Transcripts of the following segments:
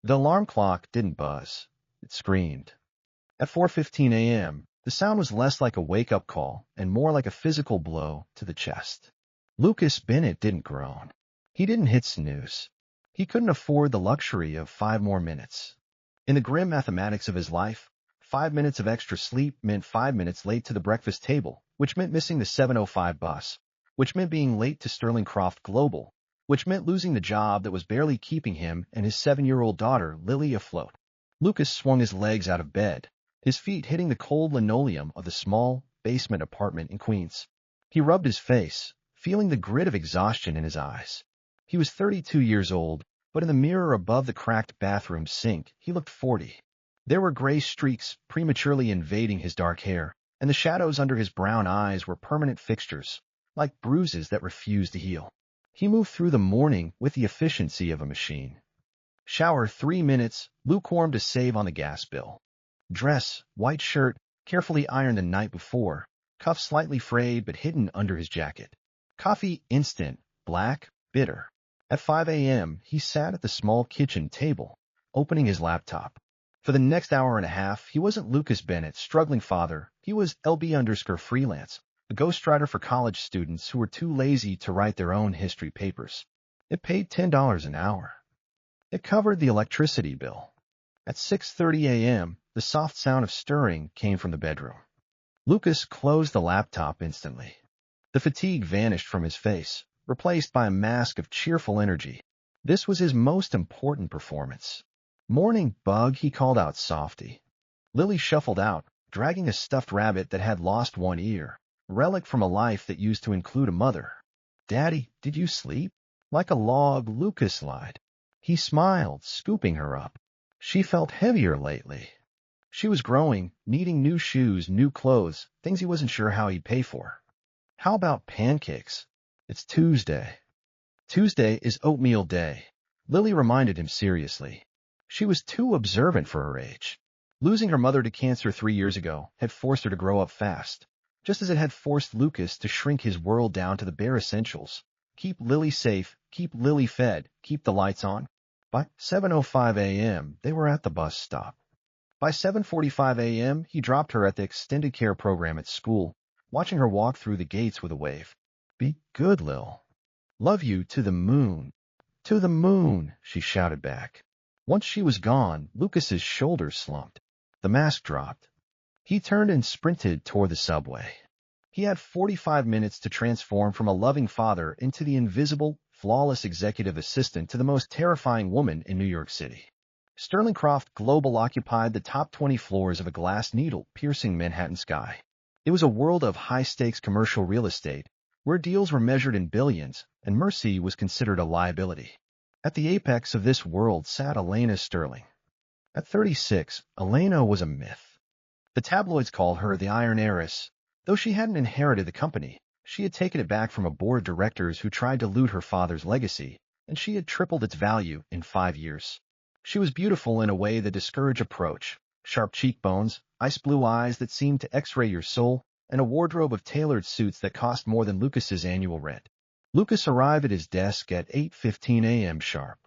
The alarm clock didn't buzz. It screamed. At 4:15 a.m., the sound was less like a wake-up call and more like a physical blow to the chest. Lucas Bennett didn't groan. He didn't hit snooze. He couldn't afford the luxury of 5 more minutes. In the grim mathematics of his life, 5 minutes of extra sleep meant 5 minutes late to the breakfast table, which meant missing the 7:05 bus, which meant being late to Sterling Croft Global, which meant losing the job that was barely keeping him and his 7-year-old daughter, Lily, afloat. Lucas swung his legs out of bed, his feet hitting the cold linoleum of the small basement apartment in Queens. He rubbed his face, feeling the grit of exhaustion in his eyes. He was 32 years old, but in the mirror above the cracked bathroom sink, he looked 40. There were gray streaks prematurely invading his dark hair, and the shadows under his brown eyes were permanent fixtures, like bruises that refused to heal. He moved through the morning with the efficiency of a machine. Shower 3 minutes, lukewarm to save on the gas bill. Dress, white shirt, carefully ironed the night before, cuffs slightly frayed but hidden under his jacket. Coffee instant, black, bitter. At 5 a.m., he sat at the small kitchen table, opening his laptop. For the next hour and a half, he wasn't Lucas Bennett, struggling father. He was LB_freelance, a ghostwriter for college students who were too lazy to write their own history papers. It paid $10 an hour. It covered the electricity bill. At 6:30 a.m., the soft sound of stirring came from the bedroom. Lucas closed the laptop instantly. The fatigue vanished from his face, replaced by a mask of cheerful energy. This was his most important performance. "Morning, Bug," he called out softly. Lily shuffled out, dragging a stuffed rabbit that had lost one ear, a relic from a life that used to include a mother. "Daddy, did you sleep?" Like a log, Lucas lied. He smiled, scooping her up. She felt heavier lately. She was growing, needing new shoes, new clothes, things he wasn't sure how he'd pay for. "How about pancakes? It's Tuesday." "Tuesday is oatmeal day," Lily reminded him seriously. She was too observant for her age. Losing her mother to cancer 3 years ago had forced her to grow up fast, just as it had forced Lucas to shrink his world down to the bare essentials. Keep Lily safe, keep Lily fed, keep the lights on. By 7:05 a.m., they were at the bus stop. By 7:45 a.m., he dropped her at the extended care program at school, watching her walk through the gates with a wave. "Be good, Lil. Love you to the moon." "To the moon," she shouted back. Once she was gone, Lucas's shoulders slumped. The mask dropped. He turned and sprinted toward the subway. He had 45 minutes to transform from a loving father into the invisible, flawless executive assistant to the most terrifying woman in New York City. Sterling Croft Global occupied the top 20 floors of a glass needle piercing Manhattan sky. It was a world of high-stakes commercial real estate, where deals were measured in billions, and mercy was considered a liability. At the apex of this world sat Elena Sterling. At 36, Elena was a myth. The tabloids called her the Iron Heiress. Though she hadn't inherited the company, she had taken it back from a board of directors who tried to loot her father's legacy, and she had tripled its value in 5 years. She was beautiful in a way that discouraged approach, sharp cheekbones, ice blue eyes that seemed to x-ray your soul, and a wardrobe of tailored suits that cost more than Lucas's annual rent. Lucas arrived at his desk at 8:15 a.m. sharp.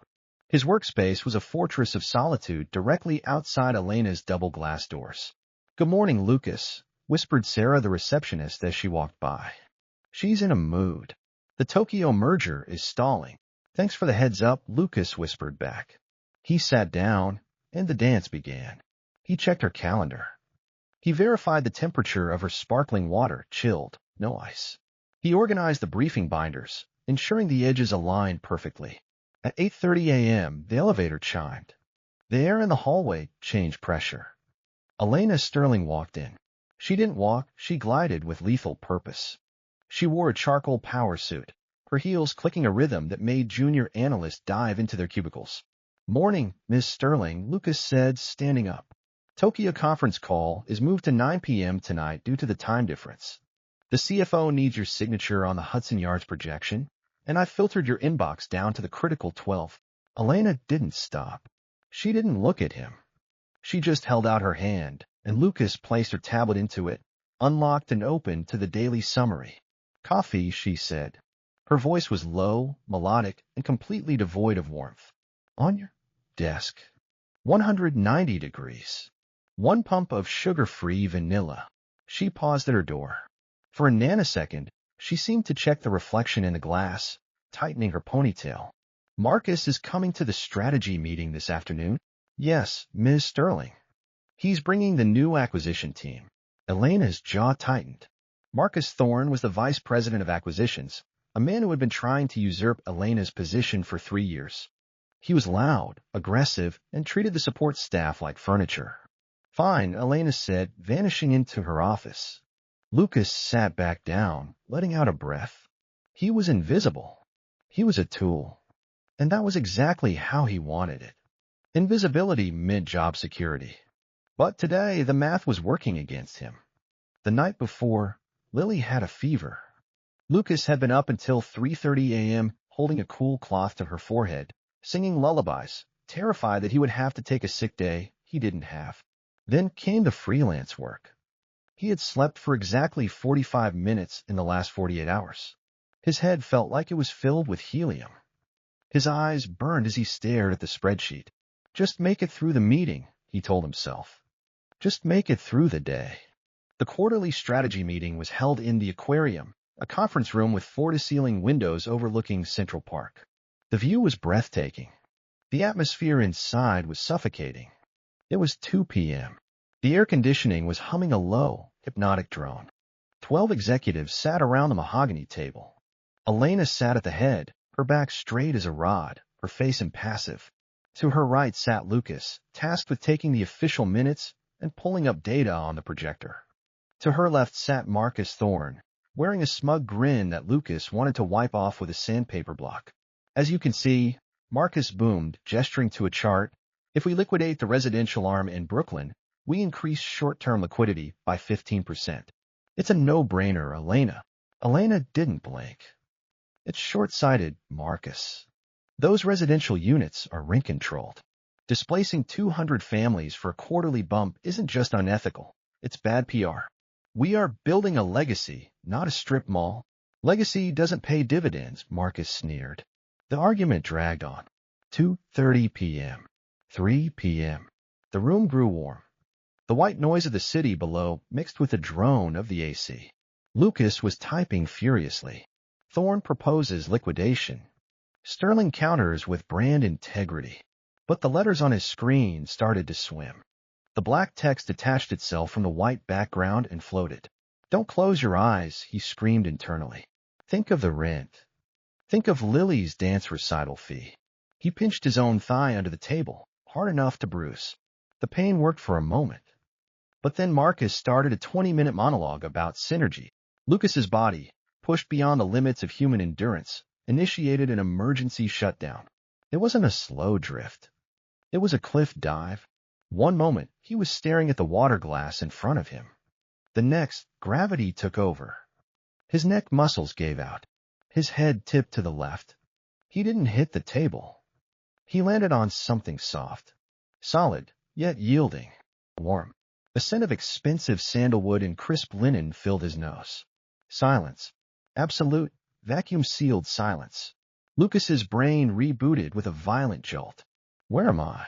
His workspace was a fortress of solitude directly outside Elena's double glass doors. "Good morning, Lucas," whispered Sarah, the receptionist, as she walked by. "She's in a mood. The Tokyo merger is stalling." "Thanks for the heads up," Lucas whispered back. He sat down, and the dance began. He checked her calendar. He verified the temperature of her sparkling water, chilled, no ice. He organized the briefing binders, ensuring the edges aligned perfectly. At 8:30 a.m., the elevator chimed. The air in the hallway changed pressure. Elena Sterling walked in. She didn't walk, she glided with lethal purpose. She wore a charcoal power suit, her heels clicking a rhythm that made junior analysts dive into their cubicles. "Morning, Miss Sterling," Lucas said, standing up. "Tokyo conference call is moved to 9 p.m. tonight due to the time difference. The CFO needs your signature on the Hudson Yards projection, and I filtered your inbox down to the critical 12. Elena didn't stop. She didn't look at him. She just held out her hand, and Lucas placed her tablet into it, unlocked and opened to the daily summary. "Coffee," she said. Her voice was low, melodic, and completely devoid of warmth. "On your desk." 190 degrees. One pump of sugar-free vanilla. She paused at her door. For a nanosecond, she seemed to check the reflection in the glass, tightening her ponytail. Marcus is coming to the strategy meeting this afternoon. Yes, Ms. Sterling. He's bringing the new acquisition team. Elena's jaw tightened. Marcus Thorne was the vice president of acquisitions, a man who had been trying to usurp Elena's position for 3 years. He was loud, aggressive, and treated the support staff like furniture. Fine, Elena said, vanishing into her office. Lucas sat back down, letting out a breath. He was invisible. He was a tool. And that was exactly how he wanted it. Invisibility meant job security. But today, the math was working against him. The night before, Lily had a fever. Lucas had been up until 3:30 a.m. holding a cool cloth to her forehead, singing lullabies, terrified that he would have to take a sick day he didn't have. Then came the freelance work. He had slept for exactly 45 minutes in the last 48 hours. His head felt like it was filled with helium. His eyes burned as he stared at the spreadsheet. Just make it through the meeting, he told himself. Just make it through the day. The quarterly strategy meeting was held in the aquarium, a conference room with floor-to-ceiling windows overlooking Central Park. The view was breathtaking. The atmosphere inside was suffocating. It was 2 p.m. The air conditioning was humming a low, hypnotic drone. 12 executives sat around the mahogany table. Elena sat at the head, her back straight as a rod, her face impassive. To her right sat Lucas, tasked with taking the official minutes and pulling up data on the projector. To her left sat Marcus Thorne, wearing a smug grin that Lucas wanted to wipe off with a sandpaper block. As you can see, Marcus boomed, gesturing to a chart. If we liquidate the residential arm in Brooklyn, we increase short-term liquidity by 15%. It's a no-brainer, Elena. Elena didn't blink. It's short-sighted, Marcus. Those residential units are rent-controlled. Displacing 200 families for a quarterly bump isn't just unethical, it's bad PR. We are building a legacy, not a strip mall. Legacy doesn't pay dividends, Marcus sneered. The argument dragged on. 2:30 p.m. 3 p.m. The room grew warm. The white noise of the city below mixed with the drone of the AC. Lucas was typing furiously. Thorne proposes liquidation. Sterling counters with brand integrity. But the letters on his screen started to swim. The black text detached itself from the white background and floated. Don't close your eyes, he screamed internally. Think of the rent. Think of Lily's dance recital fee. He pinched his own thigh under the table, hard enough to bruise. The pain worked for a moment. But then Marcus started a 20-minute monologue about synergy. Lucas's body, pushed beyond the limits of human endurance, initiated an emergency shutdown. It wasn't a slow drift. It was a cliff dive. One moment, he was staring at the water glass in front of him. The next, gravity took over. His neck muscles gave out. His head tipped to the left. He didn't hit the table. He landed on something soft. Solid, yet yielding. Warm. A scent of expensive sandalwood and crisp linen filled his nose. Silence. Absolute, vacuum-sealed silence. Lucas's brain rebooted with a violent jolt. Where am I?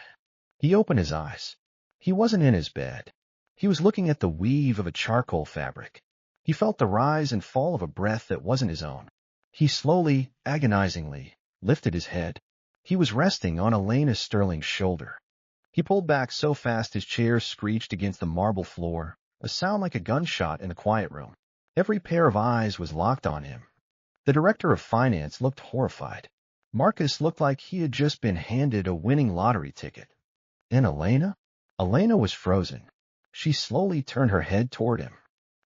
He opened his eyes. He wasn't in his bed. He was looking at the weave of a charcoal fabric. He felt the rise and fall of a breath that wasn't his own. He slowly, agonizingly, lifted his head. He was resting on Elena Sterling's shoulder. He pulled back so fast his chair screeched against the marble floor, a sound like a gunshot in the quiet room. Every pair of eyes was locked on him. The director of finance looked horrified. Marcus looked like he had just been handed a winning lottery ticket. And Elena? Elena was frozen. She slowly turned her head toward him.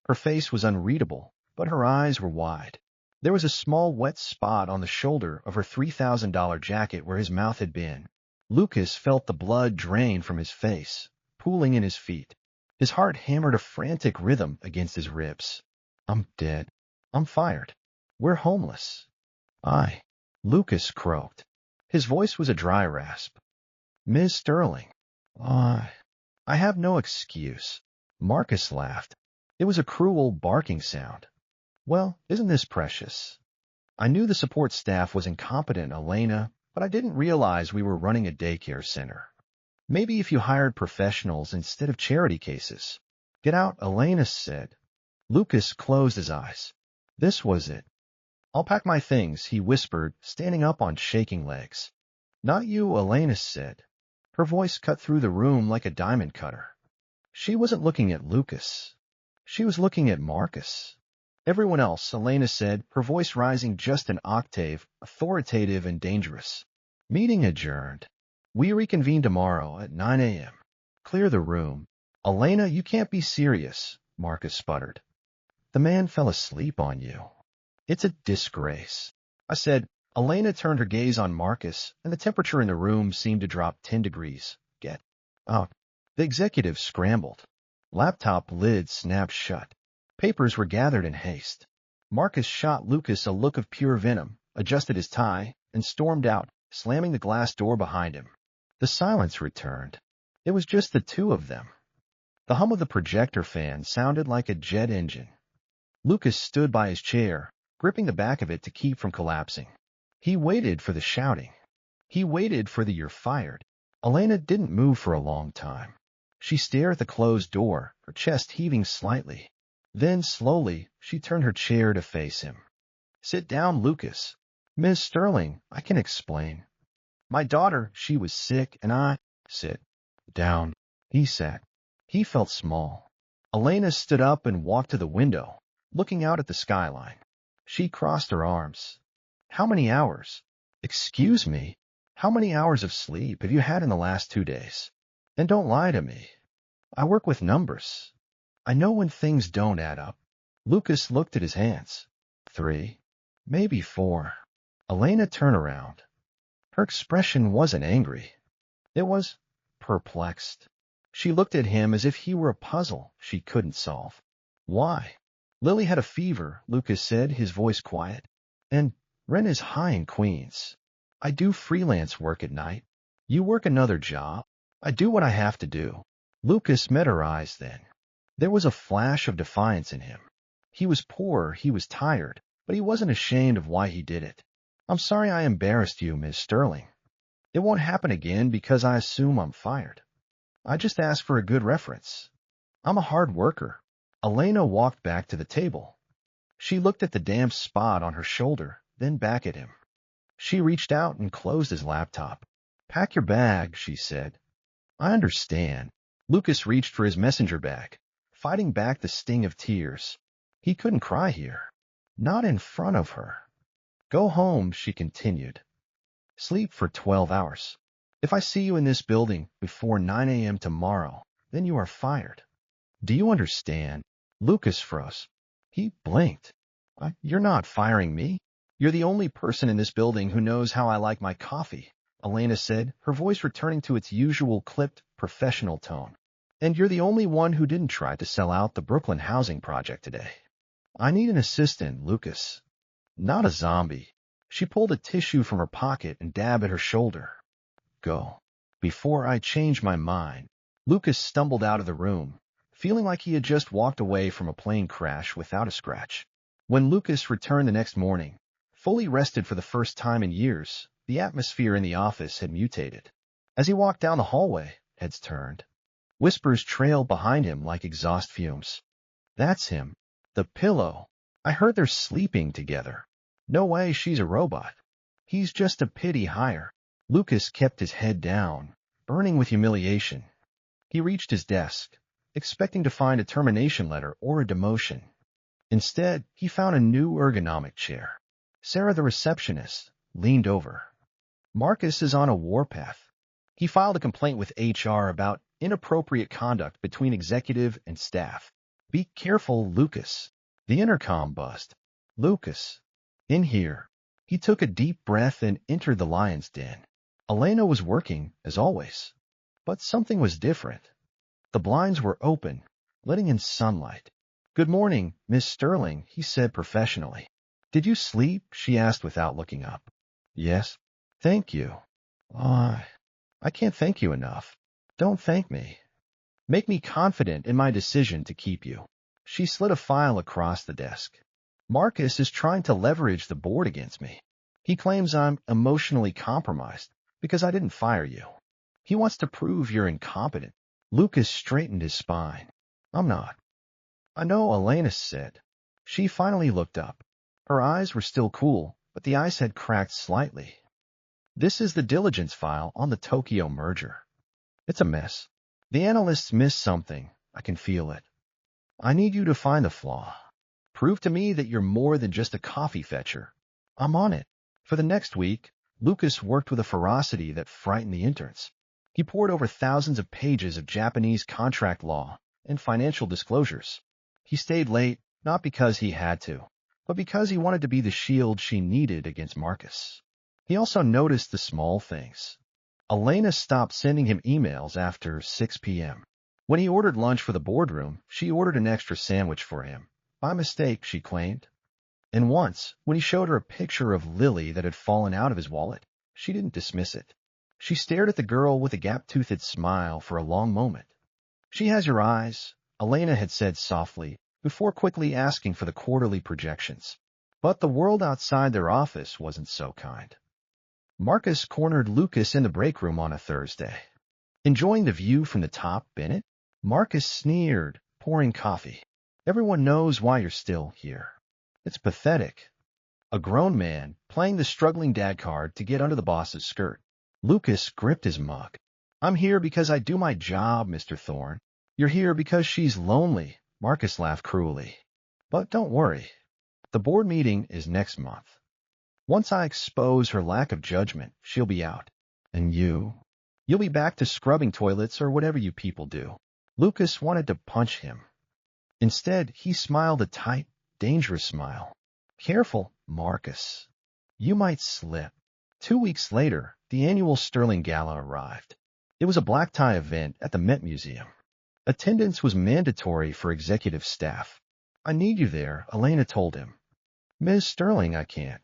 Her face was unreadable, but her eyes were wide. There was a small wet spot on the shoulder of her $3,000 jacket where his mouth had been. Lucas felt the blood drain from his face, pooling in his feet. His heart hammered a frantic rhythm against his ribs. I'm dead. I'm fired. We're homeless. Lucas croaked. His voice was a dry rasp. Ms. Sterling. I have no excuse. Marcus laughed. It was a cruel, barking sound. Well, isn't this precious? I knew the support staff was incompetent, Elena, but I didn't realize we were running a daycare center. Maybe if you hired professionals instead of charity cases. Get out, Elena said. Lucas closed his eyes. This was it. I'll pack my things, he whispered, standing up on shaking legs. Not you, Elena said. Her voice cut through the room like a diamond cutter. She wasn't looking at Lucas. She was looking at Marcus. Everyone else, Elena said, her voice rising just an octave, authoritative and dangerous. Meeting adjourned. We reconvene tomorrow at 9 a.m. Clear the room. Elena, you can't be serious, Marcus sputtered. The man fell asleep on you. It's a disgrace. I said. Elena turned her gaze on Marcus, and the temperature in the room seemed to drop 10 degrees. Get out. The executive scrambled. Laptop lid snapped shut. Papers were gathered in haste. Marcus shot Lucas a look of pure venom, adjusted his tie, and stormed out, slamming the glass door behind him. The silence returned. It was just the two of them. The hum of the projector fan sounded like a jet engine. Lucas stood by his chair, gripping the back of it to keep from collapsing. He waited for the shouting. He waited for the "you're fired." Elena didn't move for a long time. She stared at the closed door, her chest heaving slightly. Then, slowly, she turned her chair to face him. Sit down, Lucas. Ms. Sterling, I can explain. My daughter, she was sick, and I... Sit down. He sat. He felt small. Elena stood up and walked to the window, looking out at the skyline. She crossed her arms. How many hours? Excuse me? How many hours of sleep have you had in the last 2 days? And don't lie to me. I work with numbers. I know when things don't add up. Lucas looked at his hands. 3, maybe 4. Elena turned around. Her expression wasn't angry. It was perplexed. She looked at him as if he were a puzzle she couldn't solve. Why? Lily had a fever, Lucas said, his voice quiet. And rent is high in Queens. I do freelance work at night. You work another job. I do what I have to do. Lucas met her eyes then. There was a flash of defiance in him. He was poor, he was tired, but he wasn't ashamed of why he did it. I'm sorry I embarrassed you, Ms. Sterling. It won't happen again because I assume I'm fired. I just asked for a good reference. I'm a hard worker. Elena walked back to the table. She looked at the damp spot on her shoulder, then back at him. She reached out and closed his laptop. Pack your bag, she said. I understand. Lucas reached for his messenger bag, fighting back the sting of tears. He couldn't cry here. Not in front of her. Go home, she continued. Sleep for 12 hours. If I see you in this building before 9 a.m. tomorrow, then you are fired. Do you understand? Lucas froze. He blinked. You're not firing me. You're the only person in this building who knows how I like my coffee, Elena said, her voice returning to its usual clipped, professional tone. And you're the only one who didn't try to sell out the Brooklyn housing project today. I need an assistant, Lucas. Not a zombie. She pulled a tissue from her pocket and dabbed at her shoulder. Go. Before I change my mind. Lucas stumbled out of the room, feeling like he had just walked away from a plane crash without a scratch. When Lucas returned the next morning, fully rested for the first time in years, the atmosphere in the office had mutated. As he walked down the hallway, heads turned. Whispers trailed behind him like exhaust fumes. That's him. The pillow. I heard they're sleeping together. No way she's a robot. He's just a pity hire. Lucas kept his head down, burning with humiliation. He reached his desk, expecting to find a termination letter or a demotion. Instead, he found a new ergonomic chair. Sarah, the receptionist, leaned over. Marcus is on a warpath. He filed a complaint with HR about inappropriate conduct between executive and staff. Be careful, Lucas. The intercom buzzed. Lucas. In here. He took a deep breath and entered the lion's den. Elena was working, as always. But something was different. The blinds were open, letting in sunlight. Good morning, Miss Sterling, he said professionally. Did you sleep? She asked without looking up. Yes. Thank you. I can't thank you enough. Don't thank me. Make me confident in my decision to keep you. She slid a file across the desk. Marcus is trying to leverage the board against me. He claims I'm emotionally compromised because I didn't fire you. He wants to prove you're incompetent. Lucas straightened his spine. I'm not. I know, Elena said. She finally looked up. Her eyes were still cool, but the ice had cracked slightly. This is the diligence file on the Tokyo merger. It's a mess. The analysts missed something. I can feel it. I need you to find the flaw. Prove to me that you're more than just a coffee fetcher. I'm on it. For the next week, Lucas worked with a ferocity that frightened the interns. He poured over thousands of pages of Japanese contract law and financial disclosures. He stayed late, not because he had to, but because he wanted to be the shield she needed against Marcus. He also noticed the small things. Elena stopped sending him emails after 6 p.m. When he ordered lunch for the boardroom, she ordered an extra sandwich for him. By mistake, she claimed. And once, when he showed her a picture of Lily that had fallen out of his wallet, she didn't dismiss it. She stared at the girl with a gap-toothed smile for a long moment. She has your eyes, Elena had said softly, before quickly asking for the quarterly projections. But the world outside their office wasn't so kind. Marcus cornered Lucas in the break room on a Thursday. Enjoying the view from the top, Bennett? Marcus sneered, pouring coffee. Everyone knows why you're still here. It's pathetic. A grown man, playing the struggling dad card to get under the boss's skirt. Lucas gripped his mug. I'm here because I do my job, Mr. Thorne. You're here because she's lonely, Marcus laughed cruelly. But don't worry. The board meeting is next month. Once I expose her lack of judgment, she'll be out. And you'll be back to scrubbing toilets or whatever you people do. Lucas wanted to punch him. Instead, he smiled a tight, dangerous smile. Careful, Marcus. You might slip. 2 weeks later, the annual Sterling Gala arrived. It was a black-tie event at the Met Museum. Attendance was mandatory for executive staff. I need you there, Elena told him. Ms. Sterling, I can't.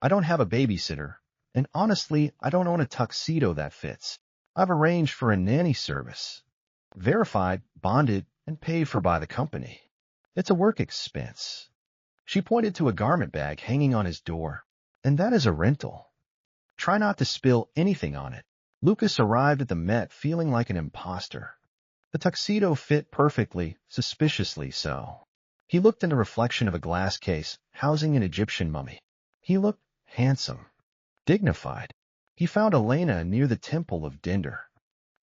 I don't have a babysitter, and honestly, I don't own a tuxedo that fits. I've arranged for a nanny service. Verified, bonded, and paid for by the company. It's a work expense. She pointed to a garment bag hanging on his door. And that is a rental. Try not to spill anything on it. Lucas arrived at the Met feeling like an imposter. The tuxedo fit perfectly, suspiciously so. He looked in the reflection of a glass case housing an Egyptian mummy. He looked handsome, dignified. He found Elena near the Temple of Dinder.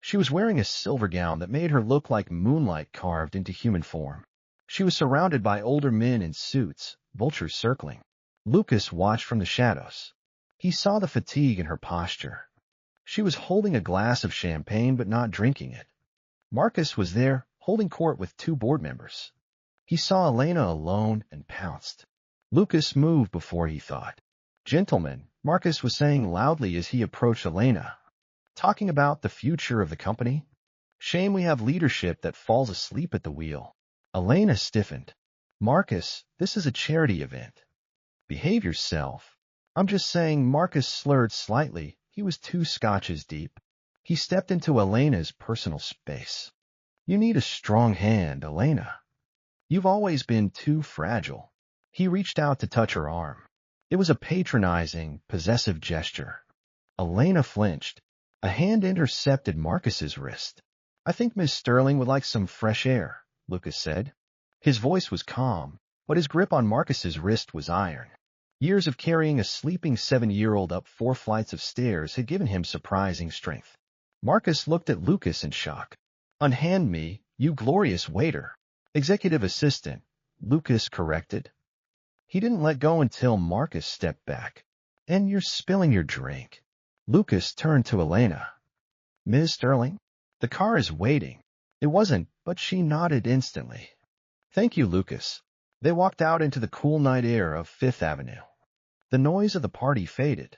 She was wearing a silver gown that made her look like moonlight carved into human form. She was surrounded by older men in suits, vultures circling. Lucas watched from the shadows. He saw the fatigue in her posture. She was holding a glass of champagne but not drinking it. Marcus was there, holding court with 2 board members. He saw Elena alone and pounced. Lucas moved before he thought. Gentlemen, Marcus was saying loudly as he approached Elena. Talking about the future of the company? Shame we have leadership that falls asleep at the wheel. Elena stiffened. Marcus, this is a charity event. Behave yourself. I'm just saying. Marcus slurred slightly. He was 2 scotches deep. He stepped into Elena's personal space. You need a strong hand, Elena. You've always been too fragile. He reached out to touch her arm. It was a patronizing, possessive gesture. Elena flinched. A hand intercepted Marcus's wrist. I think Miss Sterling would like some fresh air, Lucas said. His voice was calm, but his grip on Marcus's wrist was iron. Years of carrying a sleeping 7-year-old up 4 flights of stairs had given him surprising strength. Marcus looked at Lucas in shock. Unhand me, you glorious waiter. Executive assistant, Lucas corrected. He didn't let go until Marcus stepped back. And you're spilling your drink. Lucas turned to Elena. Ms. Sterling, the car is waiting. It wasn't, but she nodded instantly. Thank you, Lucas. They walked out into the cool night air of Fifth Avenue. The noise of the party faded.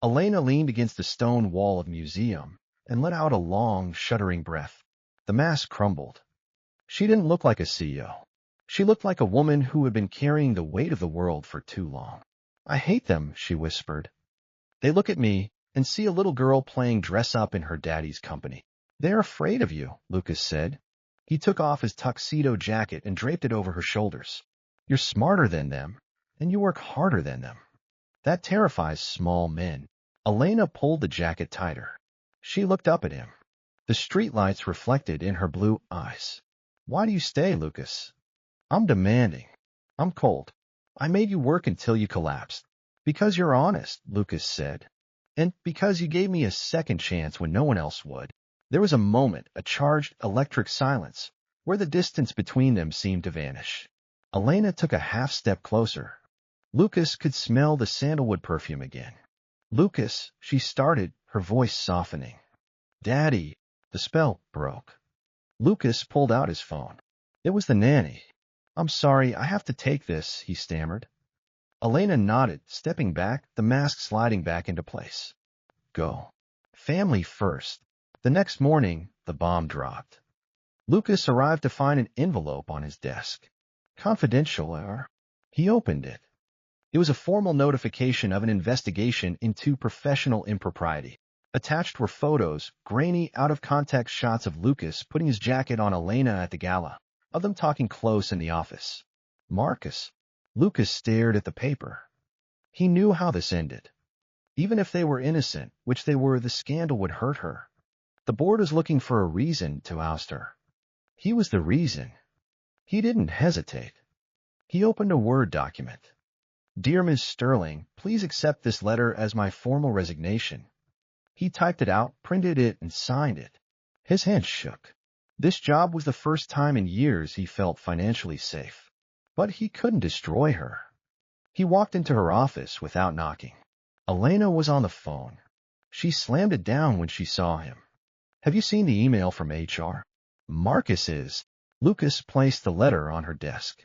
Elena leaned against the stone wall of the museum and let out a long, shuddering breath. The mask crumbled. She didn't look like a CEO. She looked like a woman who had been carrying the weight of the world for too long. I hate them, she whispered. They look at me and see a little girl playing dress-up in her daddy's company. They're afraid of you, Lucas said. He took off his tuxedo jacket and draped it over her shoulders. You're smarter than them, and you work harder than them. That terrifies small men. Elena pulled the jacket tighter. She looked up at him. The streetlights reflected in her blue eyes. Why do you stay, Lucas? I'm demanding. I'm cold. I made you work until you collapsed. Because you're honest, Lucas said. And because you gave me a second chance when no one else would. There was a moment, a charged electric silence, where the distance between them seemed to vanish. Elena took a half-step closer. Lucas could smell the sandalwood perfume again. Lucas, she started, her voice softening. Daddy, the spell broke. Lucas pulled out his phone. It was the nanny. I'm sorry, I have to take this, he stammered. Elena nodded, stepping back, the mask sliding back into place. Go. Family first. The next morning, the bomb dropped. Lucas arrived to find an envelope on his desk. Confidential, error. He opened it. It was a formal notification of an investigation into professional impropriety. Attached were photos, grainy, out-of-context shots of Lucas putting his jacket on Elena at the gala, of them talking close in the office. Marcus. Lucas stared at the paper. He knew how this ended. Even if they were innocent, which they were, the scandal would hurt her. The board was looking for a reason to oust her. He was the reason. He didn't hesitate. He opened a Word document. Dear Ms. Sterling, please accept this letter as my formal resignation. He typed it out, printed it, and signed it. His hands shook. This job was the first time in years he felt financially safe. But he couldn't destroy her. He walked into her office without knocking. Elena was on the phone. She slammed it down when she saw him. Have you seen the email from HR? Marcus is. Lucas placed the letter on her desk.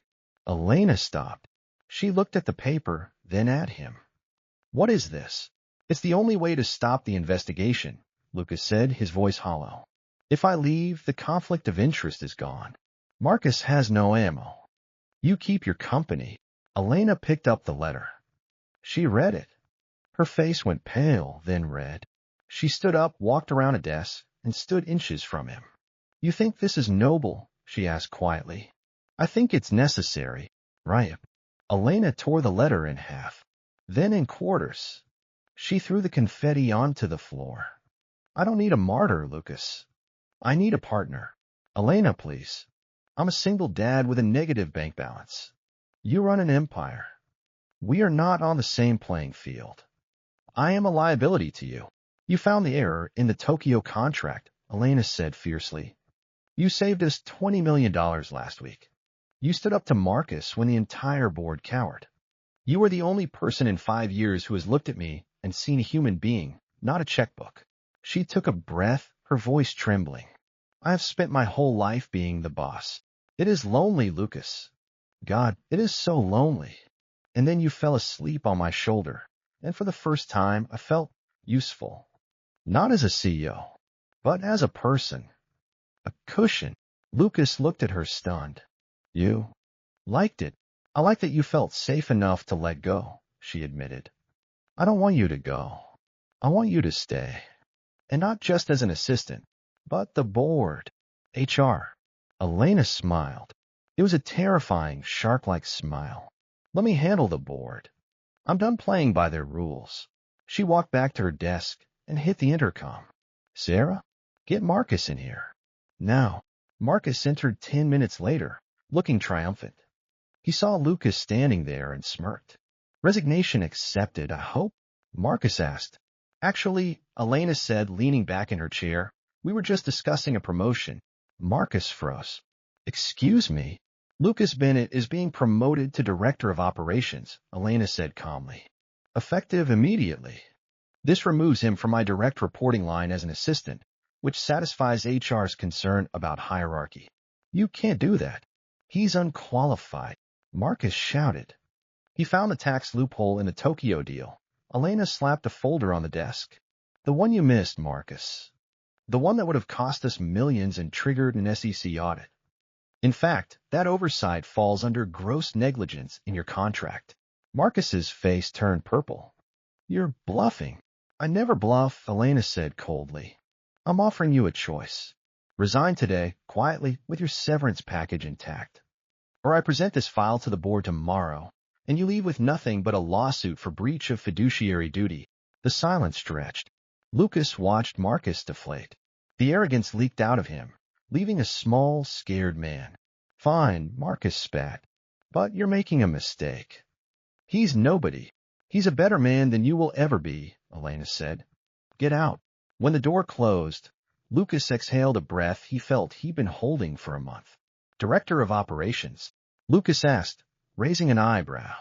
Elena stopped. She looked at the paper, then at him. What is this? It's the only way to stop the investigation, Lucas said, his voice hollow. If I leave, the conflict of interest is gone. Marcus has no ammo. You keep your company. Elena picked up the letter. She read it. Her face went pale, then red. She stood up, walked around a desk, and stood inches from him. You think this is noble? She asked quietly. I think it's necessary, right? Elena tore the letter in half, then in quarters. She threw the confetti onto the floor. I don't need a martyr, Lucas. I need a partner. Elena, please. I'm a single dad with a negative bank balance. You run an empire. We are not on the same playing field. I am a liability to you. You found the error in the Tokyo contract, Elena said fiercely. You saved us $20 million last week. You stood up to Marcus when the entire board cowered. You were the only person in 5 years who has looked at me and seen a human being, not a checkbook. She took a breath, her voice trembling. I have spent my whole life being the boss. It is lonely, Lucas. God, it is so lonely. And then you fell asleep on my shoulder, and for the first time I felt useful. Not as a CEO, but as a person. A cushion. Lucas looked at her stunned. You liked it. I like that you felt safe enough to let go, she admitted. I don't want you to go. I want you to stay. And not just as an assistant, but the board. HR. Elena smiled. It was a terrifying, shark-like smile. Let me handle the board. I'm done playing by their rules. She walked back to her desk and hit the intercom. Sarah, get Marcus in here. Now. Marcus entered 10 minutes later, looking triumphant. He saw Lucas standing there and smirked. Resignation accepted, I hope? Marcus asked. Actually, Elena said, leaning back in her chair, we were just discussing a promotion. Marcus froze. Excuse me? Lucas Bennett is being promoted to Director of Operations, Elena said calmly. Effective immediately. This removes him from my direct reporting line as an assistant, which satisfies HR's concern about hierarchy. You can't do that. He's unqualified. Marcus shouted. He found the tax loophole in the Tokyo deal. Elena slapped a folder on the desk. The one you missed, Marcus. The one that would have cost us millions and triggered an SEC audit. In fact, that oversight falls under gross negligence in your contract. Marcus's face turned purple. You're bluffing. I never bluff, Elena said coldly. I'm offering you a choice. Resign today, quietly, with your severance package intact. Or I present this file to the board tomorrow, and you leave with nothing but a lawsuit for breach of fiduciary duty. The silence stretched. Lucas watched Marcus deflate. The arrogance leaked out of him, leaving a small, scared man. Fine, Marcus spat. But you're making a mistake. He's nobody. He's a better man than you will ever be, Elena said. Get out. When the door closed, Lucas exhaled a breath he felt he'd been holding for a month. Director of Operations, Lucas asked, raising an eyebrow.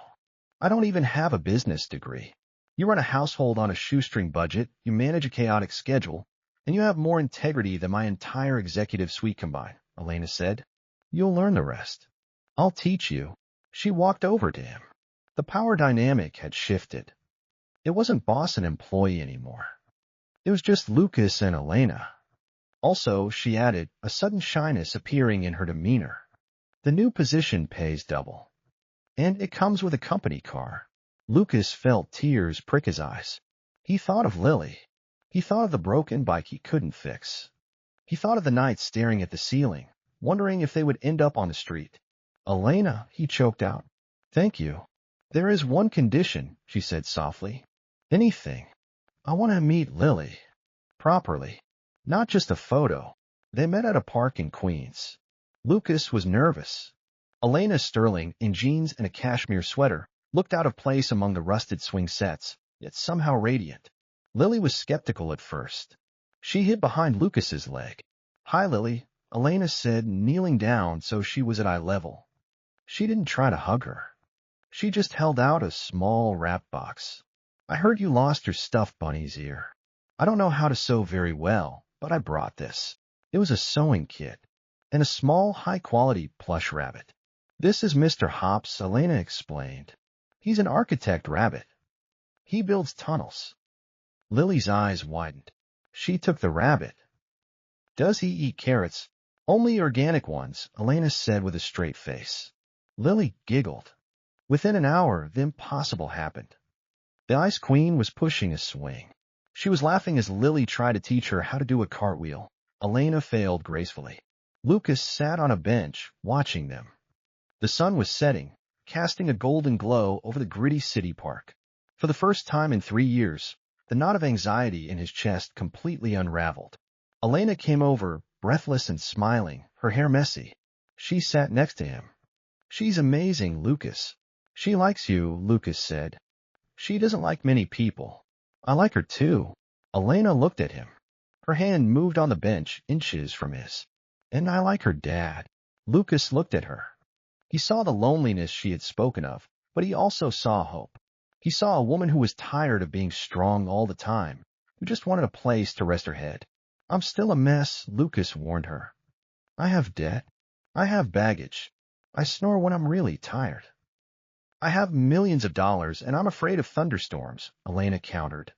I don't even have a business degree. You run a household on a shoestring budget, you manage a chaotic schedule, and you have more integrity than my entire executive suite combined, Elena said. You'll learn the rest. I'll teach you. She walked over to him. The power dynamic had shifted. It wasn't boss and employee anymore. It was just Lucas and Elena. Also, she added, a sudden shyness appearing in her demeanor. The new position pays double. And it comes with a company car. Lucas felt tears prick his eyes. He thought of Lily. He thought of the broken bike he couldn't fix. He thought of the nights staring at the ceiling, wondering if they would end up on the street. Elena, he choked out. Thank you. There is one condition, she said softly. Anything. I want to meet Lily. Properly. Not just a photo. They met at a park in Queens. Lucas was nervous. Elena Sterling, in jeans and a cashmere sweater, looked out of place among the rusted swing sets, yet somehow radiant. Lily was skeptical at first. She hid behind Lucas's leg. Hi, Lily, Elena said, kneeling down so she was at eye level. She didn't try to hug her. She just held out a small wrap box. I heard you lost your stuffed bunny's ear. I don't know how to sew very well, but I brought this. It was a sewing kit, and a small, high-quality plush rabbit. This is Mr. Hops, Elena explained. He's an architect rabbit. He builds tunnels. Lily's eyes widened. She took the rabbit. Does he eat carrots? Only organic ones, Elena said with a straight face. Lily giggled. Within an hour, the impossible happened. The Ice Queen was pushing a swing. She was laughing as Lily tried to teach her how to do a cartwheel. Elena failed gracefully. Lucas sat on a bench, watching them. The sun was setting, casting a golden glow over the gritty city park. For the first time in 3 years, the knot of anxiety in his chest completely unraveled. Elena came over, breathless and smiling, her hair messy. She sat next to him. She's amazing, Lucas. She likes you, Lucas said. She doesn't like many people. I like her too. Elena looked at him. Her hand moved on the bench, inches from his. And I like her dad. Lucas looked at her. He saw the loneliness she had spoken of, but he also saw hope. He saw a woman who was tired of being strong all the time, who just wanted a place to rest her head. I'm still a mess, Lucas warned her. I have debt. I have baggage. I snore when I'm really tired. I have millions of dollars, and I'm afraid of thunderstorms, Elena countered.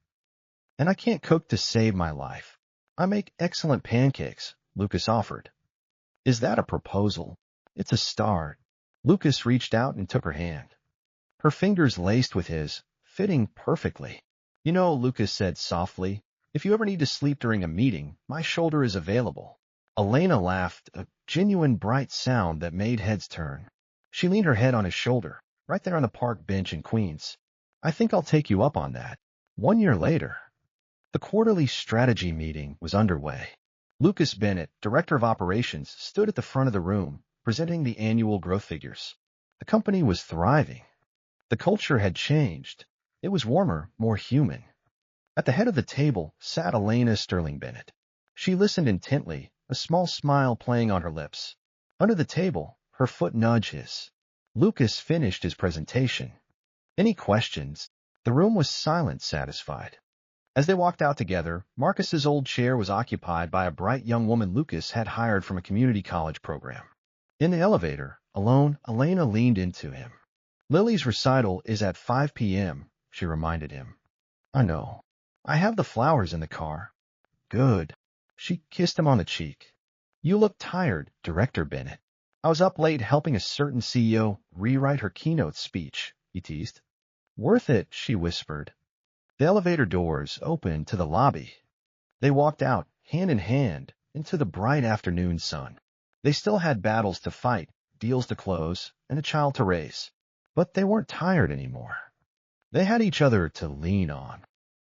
And I can't cook to save my life. I make excellent pancakes, Lucas offered. Is that a proposal? It's a start. Lucas reached out and took her hand. Her fingers laced with his, fitting perfectly. You know, Lucas said softly, if you ever need to sleep during a meeting, my shoulder is available. Elena laughed, a genuine bright sound that made heads turn. She leaned her head on his shoulder, right there on the park bench in Queens. I think I'll take you up on that. 1 year later. The quarterly strategy meeting was underway. Lucas Bennett, Director of Operations, stood at the front of the room, presenting the annual growth figures. The company was thriving. The culture had changed. It was warmer, more human. At the head of the table sat Elena Sterling Bennett. She listened intently, a small smile playing on her lips. Under the table, her foot nudged his. Lucas finished his presentation. Any questions? The room was silent, satisfied. As they walked out together, Marcus's old chair was occupied by a bright young woman Lucas had hired from a community college program. In the elevator, alone, Elena leaned into him. Lily's recital is at 5 p.m., she reminded him. I know. I have the flowers in the car. Good. She kissed him on the cheek. You look tired, Director Bennett. I was up late helping a certain CEO rewrite her keynote speech, he teased. Worth it, she whispered. The elevator doors opened to the lobby. They walked out, hand in hand, into the bright afternoon sun. They still had battles to fight, deals to close, and a child to raise. But they weren't tired anymore. They had each other to lean on.